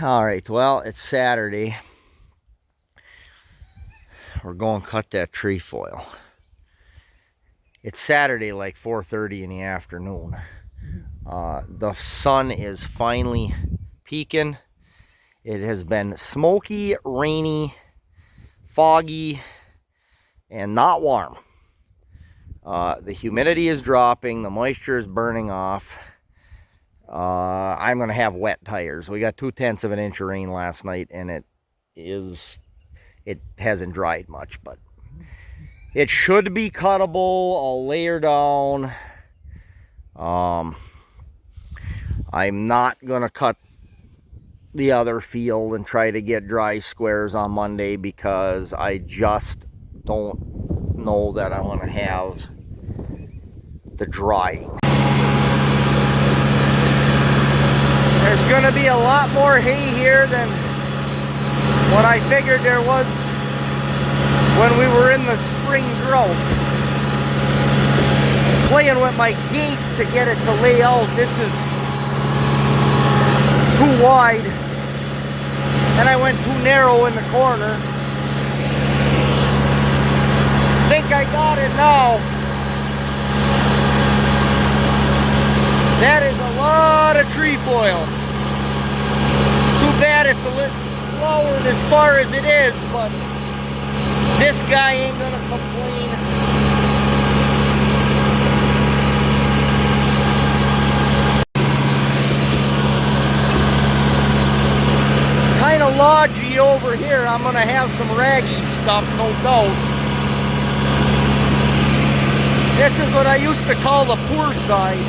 All right, well, it's Saturday. We're going to cut that trefoil. It's Saturday, like 4:30 in the afternoon. The sun is finally peaking. It has been smoky, rainy, foggy, and not warm. The humidity is dropping. The moisture is burning off. I'm going to have wet tires. We got 2/10 of an inch of rain last night, and it hasn't dried much, but it should be cuttable. I'll layer down. I'm not going to cut the other field and try to get dry squares on Monday because I just don't know that I'm going to have the drying. There's going to be a lot more hay here than what I figured there was when we were in the spring growth. Playing with my gate to get it to lay out. This is too wide, and I went too narrow in the corner. Think I got it now. That is a lot of trefoil. Too bad it's a little lowered as far as it is, but this guy ain't gonna complain. It's kind of lodgy over here. I'm gonna have some raggy stuff, no doubt. This is what I used to call the poor side.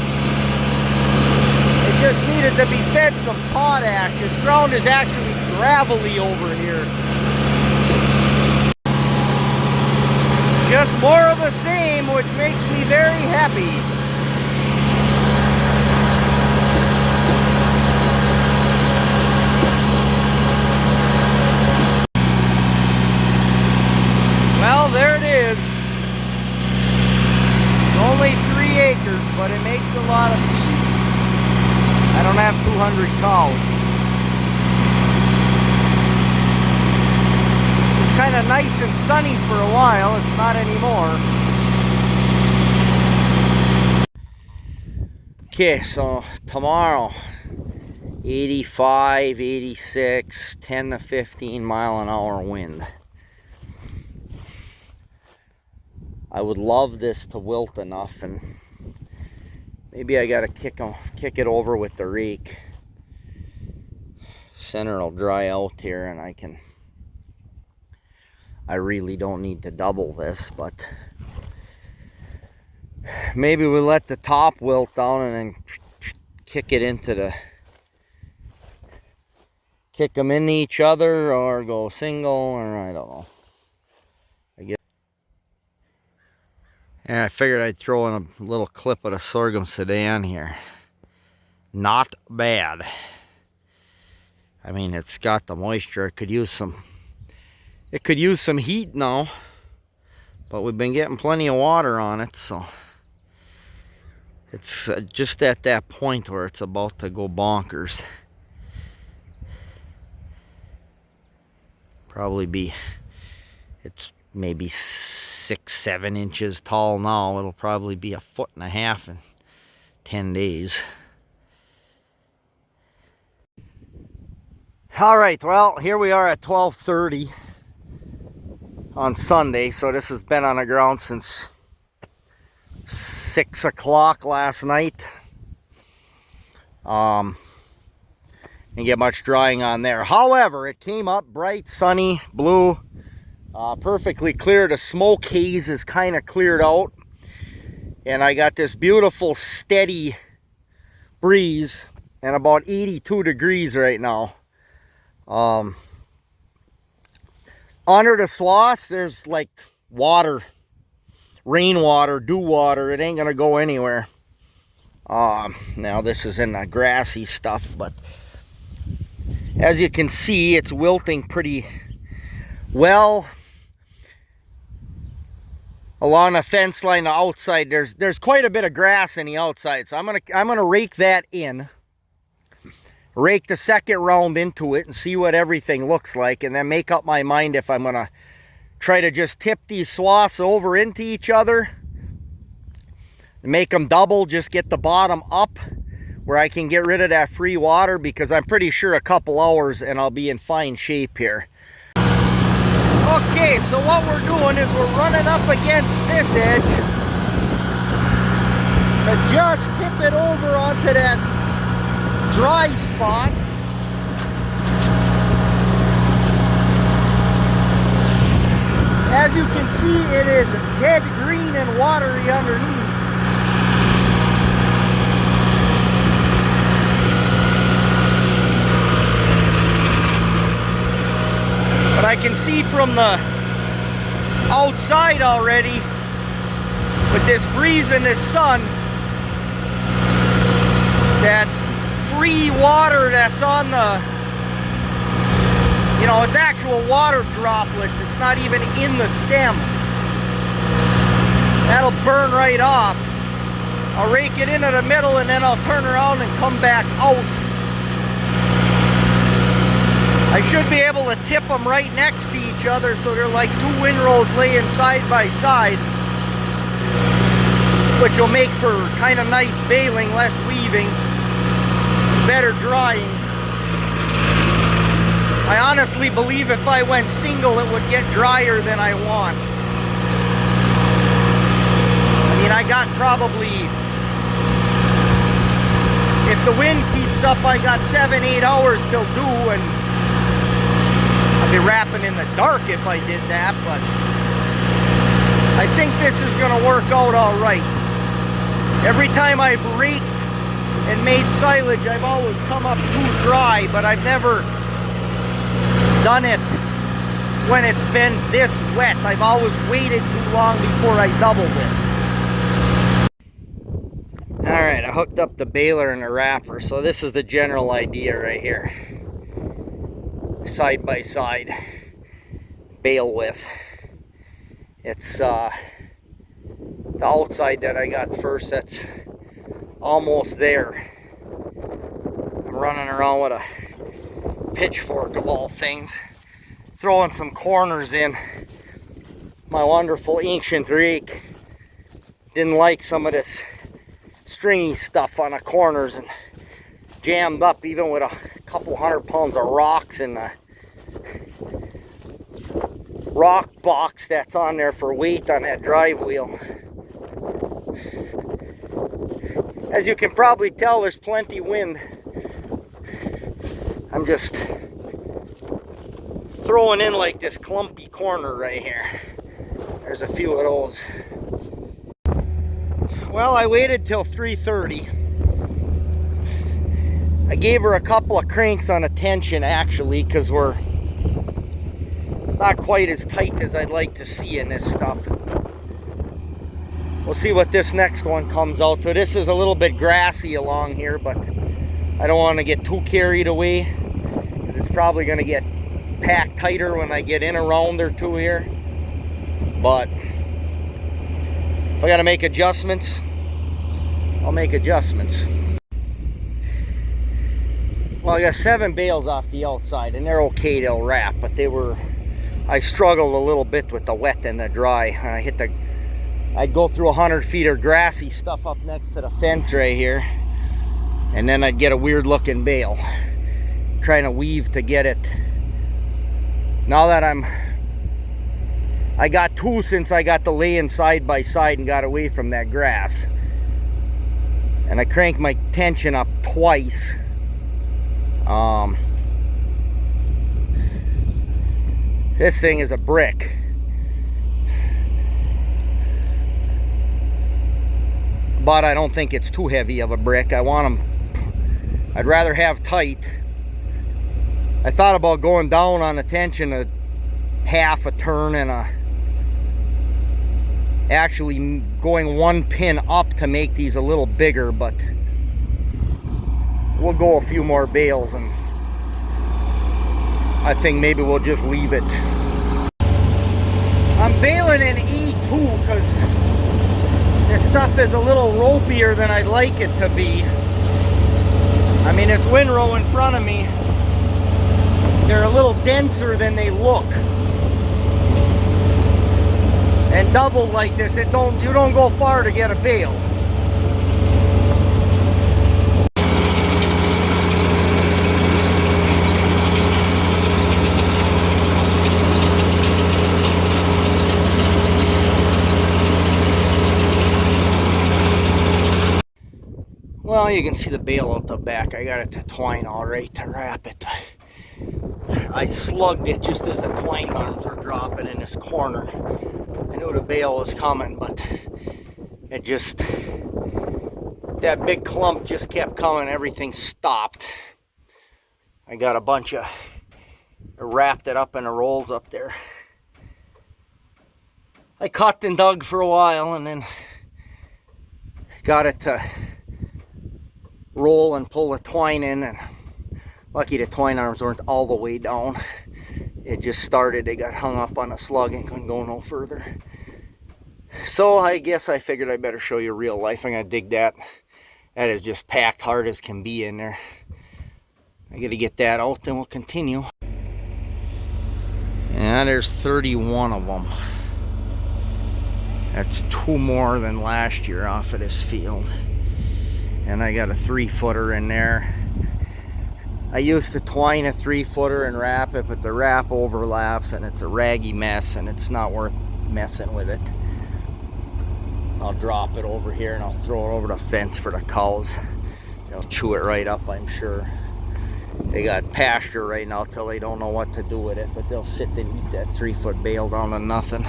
It just needed to be fed some potash. This ground is actually gravelly over here. Just more of the same, which makes me very happy. Well, there it is. It's only 3 acres, but it makes a lot of feed. I don't have 200 cows. It's kind of nice and sunny for a while. It's not anymore. Okay, so tomorrow, 85, 86, 10 to 15 mile an hour wind. I would love this to wilt enough, and maybe I gotta kick it over with the rake. Center will dry out here, and I really don't need to double this, but maybe we let the top wilt down and then kick them into each other, or go single, or I don't know. And I figured I'd throw in a little clip of the sorghum sedan here. Not bad. I mean, it's got the moisture. It could use some heat now, but we've been getting plenty of water on it, so it's just at that point where it's about to go bonkers. It's maybe 6-7 inches tall now. It'll probably be 1.5 feet in 10 days. All right, well, here we are at 12:30 on Sunday. So this has been on the ground since 6 o'clock last night. Didn't get much drying on there. However, it came up bright, sunny, blue. Perfectly clear. The smoke haze is kind of cleared out, and I got this beautiful steady breeze, and about 82 degrees right now. Under the swaths there's like water, rainwater, dew water. It ain't gonna go anywhere. Now this is in the grassy stuff, but as you can see, it's wilting pretty well. Along the fence line, the outside, there's quite a bit of grass in the outside, so I'm gonna rake that in rake the second round into it and see what everything looks like, and then make up my mind if I'm gonna try to just tip these swaths over into each other and make them double, just get the bottom up where I can get rid of that free water, because I'm pretty sure a couple hours and I'll be in fine shape here. Okay, so what we're doing is we're running up against this edge to just tip it over onto that dry spot. As you can see, it is dead green and watery underneath. But I can see from the outside already, with this breeze and this sun, that free water that's on the, you know, it's actual water droplets. It's not even in the stem. That'll burn right off. I'll rake it into the middle and then I'll turn around and come back out. I should be able to tip them right next to each other, so they're like two windrows laying side by side, which will make for kind of nice baling, less weaving, better drying. I honestly believe if I went single, it would get drier than I want. I mean, I got probably, if the wind keeps up, I got 7-8 hours till due, and I'd be wrapping in the dark if I did that, but I think this is going to work out all right. Every time I've raked and made silage, I've always come up too dry, but I've never done it when it's been this wet. I've always waited too long before I doubled it. Alright, I hooked up the baler and the wrapper, so this is the general idea right here. Side by side bale width. It's the outside that I got first, that's almost there. I'm running around with a pitchfork of all things, throwing some corners in. My wonderful ancient rake didn't like some of this stringy stuff on the corners and jammed up even with a couple 100 pounds of rocks in the rock box that's on there for weight on that drive wheel. As you can probably tell, there's plenty wind. I'm just throwing in like this clumpy corner right here. There's a few of those. Well, I waited till 3:30. I gave her a couple of cranks on a tension actually, because we're not quite as tight as I'd like to see in this stuff. We'll see what this next one comes out to. This is a little bit grassy along here, but I don't want to get too carried away, because it's probably going to get packed tighter when I get in a round or two here. But if I got to make adjustments, I'll make adjustments. Well, I got 7 bales off the outside, and they're okay, they'll wrap, but I struggled a little bit with the wet and the dry. And I'd go through 100 feet of grassy stuff up next to the fence right here, and then I'd get a weird looking bale. Trying to weave to get it. Now that I got 2 since I got the laying side by side and got away from that grass. And I cranked my tension up twice. This thing is a brick. But I don't think it's too heavy of a brick. I'd rather have tight. I thought about going down on the tension a half a turn and actually going 1 pin up to make these a little bigger, but we'll go a few more bales and I think maybe we'll just leave it. I'm baling in E2 because this stuff is a little ropier than I'd like it to be. I mean, this windrow in front of me, they're a little denser than they look. And doubled like this, you don't go far to get a bale. Well, you can see the bale out the back. I got it to twine all right to wrap it. I slugged it just as the twine arms were dropping in this corner. I knew the bale was coming, but it just, that big clump just kept coming. Everything stopped. I got a bunch of, wrapped it up in the rolls up there. I cut and dug for a while and then got it to roll and pull the twine in, and lucky the twine arms weren't all the way down. It just started, they got hung up on a slug and couldn't go no further. So I guess I figured I better show you real life. I'm gonna dig that. That is just packed hard as can be in there. I gotta get that out, then we'll continue. Yeah, there's 31 of them. That's 2 more than last year off of this field. And I got a 3-footer in there. I used to twine a 3-footer and wrap it, but the wrap overlaps and it's a raggy mess and it's not worth messing with it. I'll drop it over here and I'll throw it over the fence for the cows. They'll chew it right up, I'm sure. They got pasture right now till they don't know what to do with it, but they'll sit and eat that 3-foot bale down to nothing.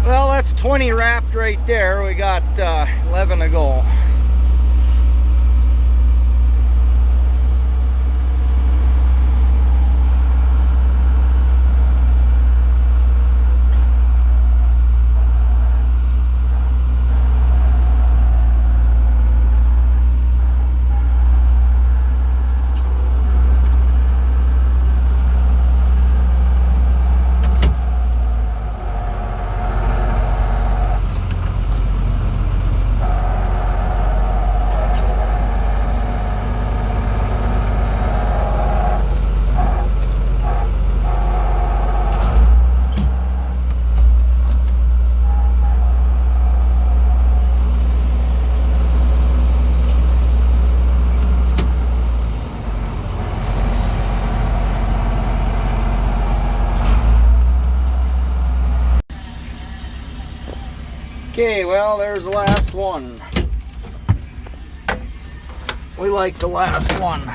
Well, that's 20 wrapped right there. We got 11 to go. Okay, well, there's the last one. We like the last one.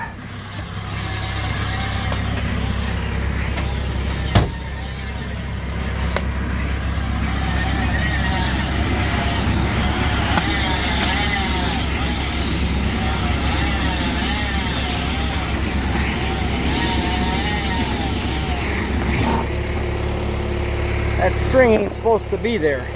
That string ain't supposed to be there.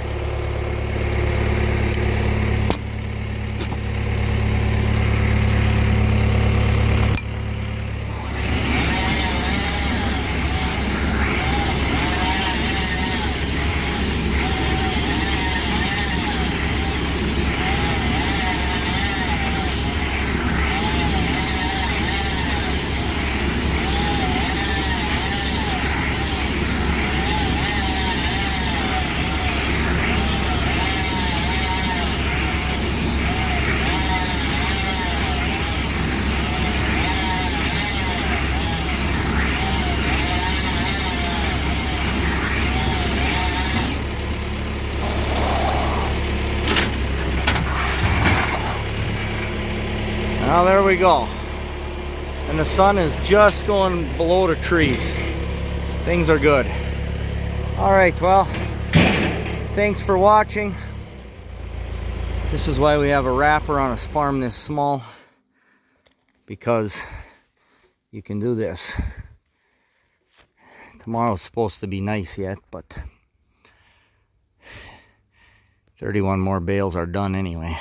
Now there we go. And the sun is just going below the trees. Things are good. Alright, well, thanks for watching. This is why we have a wrapper on a farm this small, because you can do this. Tomorrow's supposed to be nice yet, but 31 more bales are done anyway.